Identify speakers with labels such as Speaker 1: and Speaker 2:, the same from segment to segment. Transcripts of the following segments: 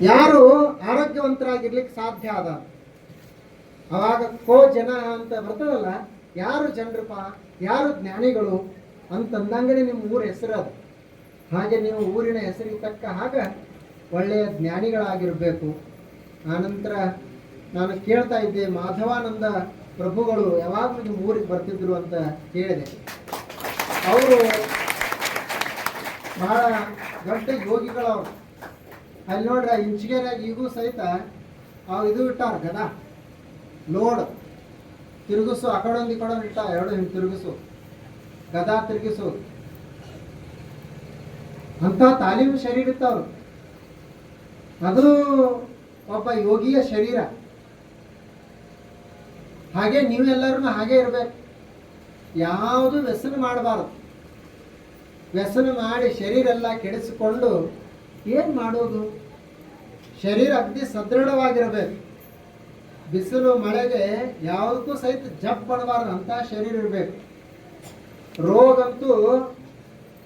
Speaker 1: ಯಾರು ಆರೋಗ್ಯವಂತರಾಗಿರ್ಲಿಕ್ಕೆ ಸಾಧ್ಯ ಆದ ಅವಾಗ ಕೋ ಜನ ಅಂತ ಬರ್ತದಲ್ಲ, ಯಾರು ಜನರಪ್ಪ, ಯಾರು ಜ್ಞಾನಿಗಳು ಅಂತಂದಂಗನೆ ನಿಮ್ಮ ಊರ ಹೆಸರು ಅದು. ಹಾಗೆ ನೀವು ಊರಿನ ಹೆಸರಿಗೆ ತಕ್ಕ ಹಾಗೆ ಒಳ್ಳೆಯ ಜ್ಞಾನಿಗಳಾಗಿರಬೇಕು. ಆನಂತರ ನಾನು ಕೇಳ್ತಾ ಇದ್ದೆ, ಮಾಧವಾನಂದ ಪ್ರಭುಗಳು ಯಾವಾಗಲೂ ನಿಮ್ಮ ಊರಿಗೆ ಬರ್ತಿದ್ರು ಅಂತ ಕೇಳಿದೆ. ಅವರು ಬಹಳ ದೊಡ್ಡ ಯೋಗಿಗಳವರು. ಅಲ್ಲಿ ನೋಡ್ರ ಇಂಚಿಗೆರಾಗ ಈಗೂ ಸಹಿತ ಅವು ಇದು ಇಟ್ಟಾರ ಗದ ಲೋಡ್ ತಿರುಗಿಸು, ಆ ಕಡೊಂದು ಈ ಕಡೊಂದು ಇಟ್ಟ, ಎರಡು ಹಿಂಗೆ ತಿರುಗಿಸು, ಗದಾ ತಿರುಗಿಸು ಅಂತ ತಾಲೀಮು ಶರೀರ ಇತ್ತವ್ರು. ಅದು ಒಬ್ಬ ಯೋಗಿಯ ಶರೀರ. ಹಾಗೆ ನೀವೆಲ್ಲರೂ ಹಾಗೆ ಇರಬೇಕು. ಯಾವುದು ವ್ಯಸನ ಮಾಡಬಾರದು. ವ್ಯಸನ ಮಾಡಿ ಶರೀರ ಎಲ್ಲ ಕೆಡಿಸಿಕೊಂಡು ಏನು ಮಾಡೋದು? ಶರೀರ ಅಗ್ದಿ ಸದೃಢವಾಗಿರಬೇಕು. ಬಿಸಿಲು ಮಳೆಗೆ ಯಾವುದಕ್ಕೂ ಸಹಿತ ಜಪ್ ಮಾಡಬಾರ್ದು ಅಂತ ಶರೀರ ಇರಬೇಕು. ರೋಗ ಅಂತೂ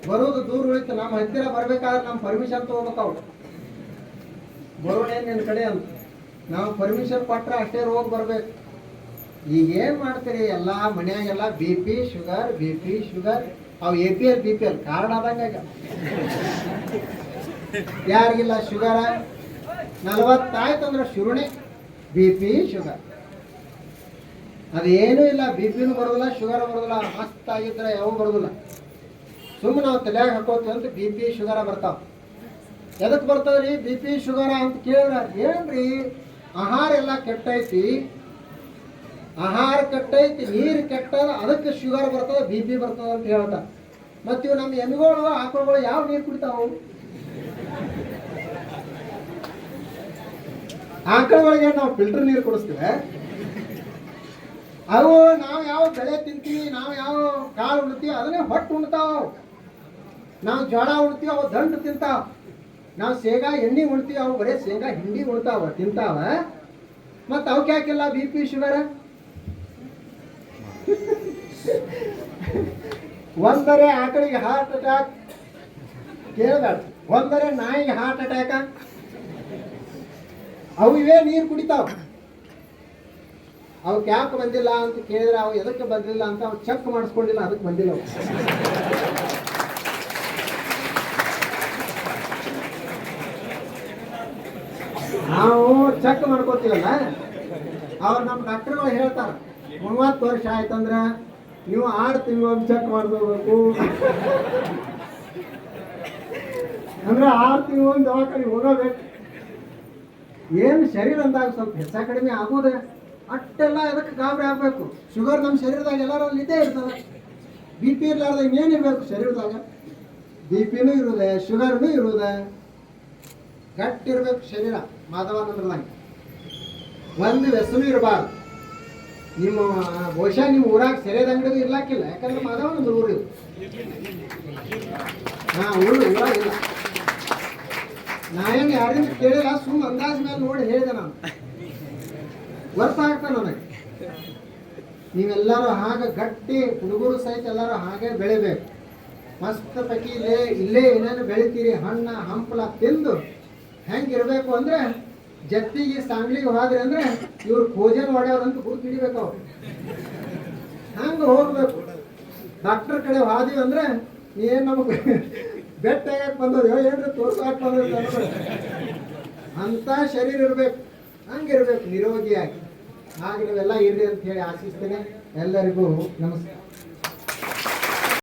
Speaker 1: ಬರೋದು ದೂರ ಉಳಿತು. ನಮ್ಮ ಹತ್ತಿರ ಬರ್ಬೇಕಾದ್ರೆ ನಮ್ಮ ಪರ್ಮಿಷನ್ ತಗೋಬೇಕಾವು. ಬರೋಣೇನು ನಿನ್ನ ಕಡೆ ಅಂತ ನಾವು ಪರ್ಮಿಷನ್ ಕೊಟ್ರೆ ಅಷ್ಟೇ ರೋಗ ಬರ್ಬೇಕು. ಈಗ ಏನು ಮಾಡ್ತೀರಿ, ಎಲ್ಲ ಮನ್ಯಾಗೆಲ್ಲ ಬಿ ಪಿ ಶುಗರ್ ಅವು APL BPL ಕಾರ್ಡ್ ಆದಂಗ. ಯಾರಿಗಿಲ್ಲ ಶುಗರ 40 ಆಯ್ತು ಅಂದ್ರೆ ಶುರುಣೆ BP ಶುಗರ್. ಅದೇನೂ ಇಲ್ಲ, BPನೂ ಬರೋದಿಲ್ಲ, ಶುಗರ್ ಬರೋದಿಲ್ಲ. ಮಸ್ತ್ ಆಗಿದ್ರೆ ಯಾವ ಬರೋದಿಲ್ಲ. ಸುಮ್ಮನೆ ನಾವು ತಲೆಯಾಗ ಹಾಕೋತೀವಿ ಅಂತ BP ಶುಗರ ಬರ್ತಾವ. ಎದಕ್ಕೆ ಬರ್ತಾವ್ರಿ BP ಶುಗರ ಅಂತ ಕೇಳಿದ್ರೆ, ಏನ್ರಿ ಆಹಾರ ಎಲ್ಲ ಕೆಟ್ಟೈತಿ, ಆಹಾರ ಕೆಟ್ಟೈತಿ, ನೀರು ಕೆಟ್ಟದ, ಅದಕ್ಕೆ ಶುಗರ್ ಬರ್ತದ, BP ಬರ್ತದ ಅಂತ ಹೇಳ್ತಾರೆ. ಮತ್ತು ಇವು ನಮ್ಮ ಎಮ್ಮೆಗಳು ಆಕಳುಗಳು ಯಾವ ನೀರು ಕುಡಿತಾವು? ಆಕಳುಗಳಿಗೆ ನಾವು ಫಿಲ್ಟರ್ ನೀರು ಕುಡಿಸ್ತೀವಿ. ಅವು ನಾವು ಯಾವ ಬೆಳೆ ತಿಂತೀವಿ, ನಾವು ಯಾವ ಕಾಳು ಉಣ್ತೀವಿ ಅದನ್ನೇ ಹೊಟ್ಟು ಉಣ್ತಾವ. ನಾವು ಜೋಳ ಉಣ್ತೀವಿ, ಅವು ದಂಟು ತಿಂತಾವ. ನಾವು ಶೇಂಗಾ ಎಣ್ಣೆ ಉಣ್ತೀವಿ, ಅವು ಬರೀ ಶೇಂಗಾ ಹಿಂಡಿ ಉಣ್ತಾವ ತಿಂತಾವ. ಮತ್ತು ಅವಕ್ಕೆ ಯಾಕಿಲ್ಲ BP ಶುಗರ್? ಒಂದರೆ ಆಕಳಿಗೆ ಹಾರ್ಟ್ ಅಟ್ಯಾಕ್ ಕೇಳಬೇಡ, ಒಂದರೆ ನಾಯಿಗೆ ಹಾರ್ಟ್ ಅಟ್ಯಾಕ. ಅವು ಇವೇ ನೀರು ಕುಡಿತಾವ. ಅವಕ್ಕೆ ಯಾಕೆ ಬಂದಿಲ್ಲ ಅಂತ ಕೇಳಿದ್ರೆ, ಅವು ಎದಕ್ಕೆ ಬಂದಿಲ್ಲ ಅಂತ ಅವು ಚೆಕ್ ಮಾಡಿಸ್ಕೊಂಡಿಲ್ಲ, ಅದಕ್ಕೆ ಬಂದಿಲ್ಲ ಅವು. ನಾವು ಚೆಕ್ ಮಾಡ್ಕೋತೀವಲ್ಲ, ಅವ್ರು ನಮ್ಮ ಡಾಕ್ಟರ್ಗಳು ಹೇಳ್ತಾರೆ 30 ವರ್ಷ ಆಯ್ತಂದ್ರೆ ನೀವು 6 ತಿಂಗಳು ಚೆಕ್ ಮಾಡ್ಕೋಬೇಕು. ಅಂದ್ರೆ 6 ತಿಂಗಳು ದವಾಖಾನೆ ಹೋಗಬೇಕು. ಏನು ಶರೀರ ಅಂದಾಗ ಸ್ವಲ್ಪ ಹೆಚ್ಚ ಕಡಿಮೆ ಆಗೋದೆ ಅಷ್ಟೆಲ್ಲ ಅದಕ್ಕೆ ಗಾಬರಿ ಆಗಬೇಕು. ಶುಗರ್ ನಮ್ಮ ಶರೀರದಾಗ ಎಲ್ಲರಲ್ಲಿ ಇದ್ದೇ ಇರ್ತದೆ. BP ಇರ್ಲಾರ್ದಾಗ ಇನ್ನೇನಿರ್ಬೇಕು ಶರೀರದಾಗ? BPನೂ ಇರುವುದೇ, ಶುಗರ್ನೂ ಇರುವುದೇ. ಗಟ್ಟಿರ್ಬೇಕು ಶರೀರ. ಮಾಧವಾನಂದ್ರದಾಗ ಒಂದು ವ್ಯಸನೂ ಇರಬಾರ್ದು. ನಿಮ್ಮ ಬಹುಶಃ ನಿಮ್ಮ ಊರಾಗ ಸರಿಯಾದ ಅಂಗಡಿಗೂ ಇರ್ಲಾಕಿಲ್ಲ, ಯಾಕಂದ್ರೆ ಮಾಧವಾನಂದ್ರ ಊರು ಊರಾಗಿಲ್ಲ. ನಾ ಏನು ಯಾರಿಂದ ಕೇಳಿಲ್ಲ, ಸುಮ್ಮ ಅಂದಾಜ್ ಮೇಲೆ ನೋಡಿ ಹೇಳಿದೆ. ನಾನು ವರ್ಷ ಆಗ್ತಾ ನನಗೆ. ನೀವೆಲ್ಲರೂ ಹಾಗೆ ಗಟ್ಟಿ ಹುಡುಗರು ಸಹಿತ ಎಲ್ಲರೂ ಹಾಗೆ ಬೆಳಿಬೇಕು. ಮಸ್ತ್ ಪೈಕಿ ಇಲ್ಲೇ ಏನೇನು ಬೆಳಿತೀರಿ, ಹಣ್ಣ ಹಂಪಲ ತಿಂದು ಹೆಂಗಿರ್ಬೇಕು ಅಂದ್ರೆ, ಜತ್ತಿಗೆ ಸಾಂಗ್ಲಿಗೆ ಹೋದ್ರಿ ಅಂದ್ರೆ ಇವ್ರು ಭೋಜನ ಹೊಡೆಯವ್ರಂತ ಗುರುತು ಹಿಡಿಬೇಕು. ಅವ್ರು ಹಂಗೆ ಹೋಗ್ಬೇಕು. ಡಾಕ್ಟರ್ ಕಡೆ ಹೋದಿವಿ ಅಂದ್ರೆ ಏನು ನಮಗೆ ಬೆಟ್ಟ ಆಗಕ್ಕೆ ಬಂದದ ಏನ್ರಿ ತೋರ್ಸಾಕ್ ಬಂದದ ಅಂತ ಶರೀರ ಇರ್ಬೇಕು. ಹಂಗಿರ್ಬೇಕು ನಿರೋಗಿಯಾಗಿ. ಹಾಗೆ ನೀವೆಲ್ಲ ಇರ್ರಿ ಅಂತ ಹೇಳಿ ಆಶಿಸ್ತೇನೆ. ಎಲ್ಲರಿಗೂ ನಮಸ್ಕಾರ.